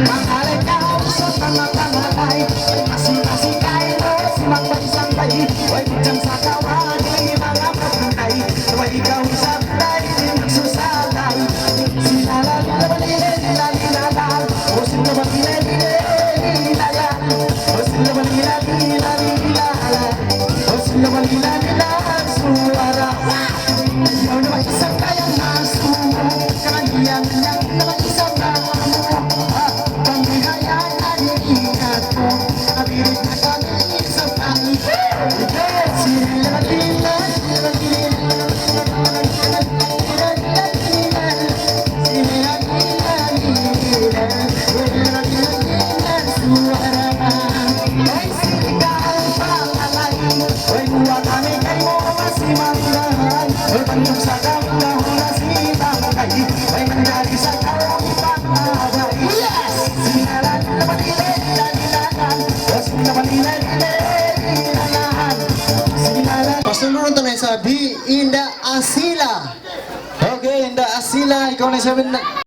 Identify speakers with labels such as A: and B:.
A: Mangalay ka sa tanang-tangalay, masing-masing kain mo, simagbay-sangbay. Huwag dyan sa kawan, mga pagkantay. Huwag ikaw sabay, nagsusalay. Sinalal-lalal, o sinawal-lalal, o sinawal-lalal, o sinawal-lalal, suara. Ayaw na mag-isang kayang nasumo, kanyan lang na mag-isang namo. Pangihayaan na iingat mo, nabirit na kami sa pangit. Sinalal-lalal, Bandung sa kamulang si Bangkay, may nangyari sa kamulang yes! Sinalan na malilan, was na malilan, sinalan.
B: Pasunod na sabi, Indah Asila. Okay, Indah Asila, ikaw na sabi na.